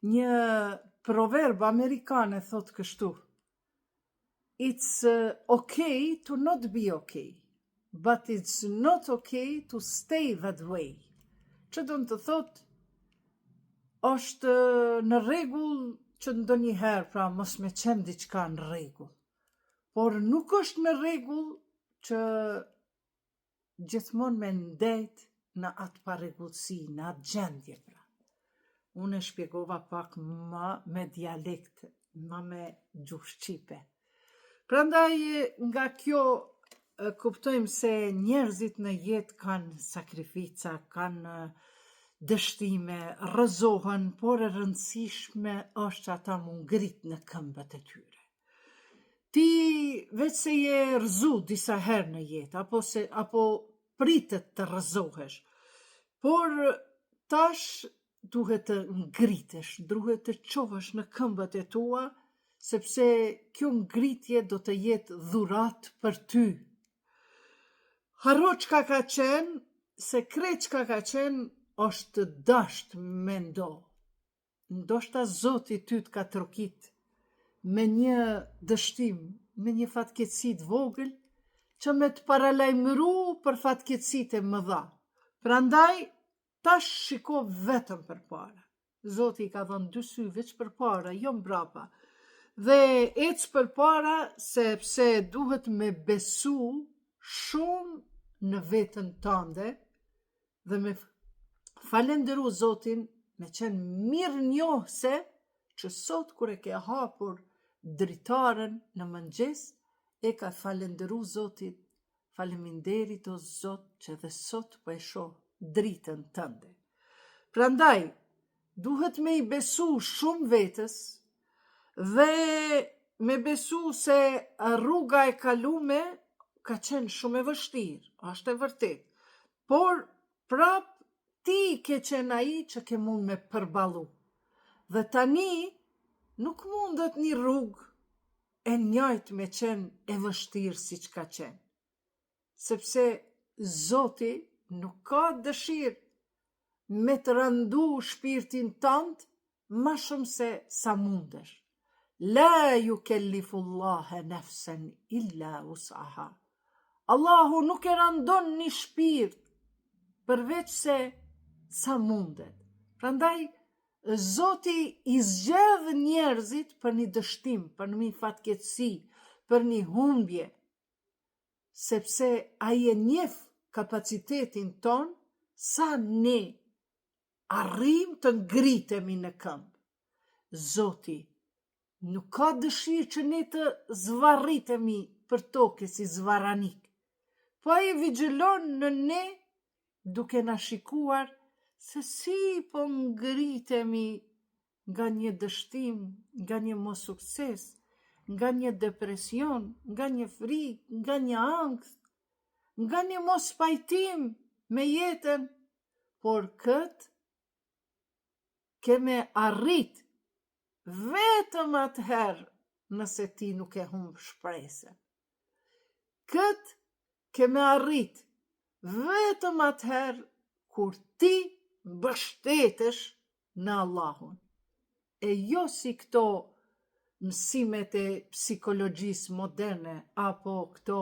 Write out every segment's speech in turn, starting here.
Një proverb amerikan e thot kështu: It's okay to not be okay, but it's not okay to stay that way. Që do të thot, është në rregull që ndonjëherë pra mos me qenë diçka në rregull, por nuk është në rregull që gjithmonë me ndet në atë parregullsi, në atë gjendje pra. Unë e shpjegova pak më me dialekt, më me gjuhë shqipe. Prandaj nga kjo kuptojmë se njerëzit në jetë kanë sakrifica, kanë dështime, rrëzohen, por e rëndësishme është që ata mu ngrit në këmbët e tyre. Ti veç se je rëzu disa herë në jetë, apo pritet të rrëzohesh, por tash duhet të ngritesh, duhet të qohësh në këmbët e tua, sepse kjo ngritje do të jetë dhurat për ty. Harro çka ka qenë, se krejt çka ka qenë është dasht me ndo. Ndoshta Zoti ty të ka trokit me një dështim, me një fatkeqësi të vogël, që me të paralajmëru për fatkeqësitë e mëdha. Prandaj, tash shiko vetëm përpara. Zoti ka dhënë dy sy veç përpara, jo mbrapa. Dhe ec përpara sepse duhet me besu shumë në veten tënde dhe me falenderu Zotin, me qenë mirë njohse që sot kur e ke hapur dritaren në mëngjes, e ka falenderu Zotin, faleminderit o Zot që dhe sot po e shoh dritën tënde. Prandaj, duhet me i besu shumë vetës dhe me besu se rruga e kalume ka qenë shumë e vështirë, është e vërtet. Por prap ti ke qenë ai që ke mund me përballu. Dhe tani nuk mundet një rrugë e njëjtë me qenë e vështirë si që ka qenë. Sepse Zoti nuk ka dëshirë me të rëndu shpirtin tënd ma shumë se sa mundesh. La yukellifullaha nafsan illa wus'aha. Allahu nuk e rëndon një shpirt përveç se sa mundet. Prandaj Zoti i zgjedh njerëzit për një dështim, për një fatkeqësi, për një humbje, sepse ai e njeh kapacitetin ton, sa ne arrim të ngritemi në këmbë. Zoti nuk ka dëshirë që ne të zvarritemi për tokë si zvaranik, po ai vigjilon në ne duke na shikuar se si po ngritemi nga një dështim, nga një mos sukses, nga një depresion, nga një frikë, nga një angst, nga një mos pajtim me jetën, por këtë keme arrit vetëm atëherë nëse ti nuk e humb shpresën. Këtë keme arrit vetëm atëherë kur ti mbështetesh në Allahun. E jo si këto mësimet e psikologjisë moderne, apo këto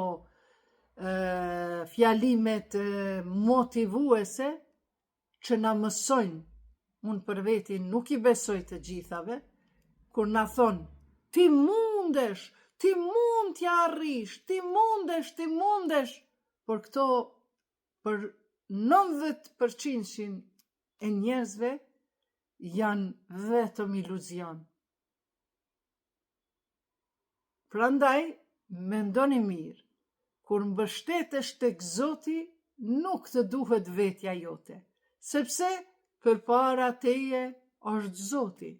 fjalimet motivuese që na mësojnë, unë për veti nuk i besoj të gjithave, kur na thonë, ti mundesh, ti mund t'ja arrish, ti mundesh, por këto për 90% e njerëzve janë vetëm iluzion. Prandaj, mendoni mirë, kur mbështetesh tek Zoti, nuk të duhet vetja jote, sepse përpara teje është Zoti,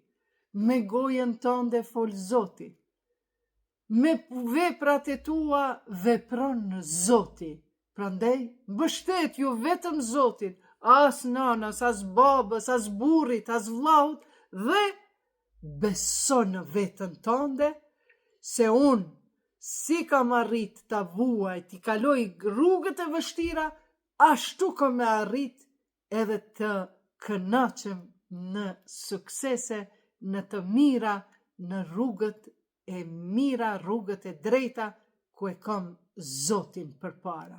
me gojen tënde fol Zoti, me veprat e tua vepron Zoti. Prandaj, mbështet ju vetëm Zotin, as nanës, as babës, as burrit, as vllaut, dhe beso në vetën tënde, se unë, si kam arrit të vuaj, t'i kaloj rrugët e vështira, ashtu kam me arrit edhe të kënaqem në suksese në të mira, në rrugët e mira, rrugët e drejta, ku e kam Zotin përpara.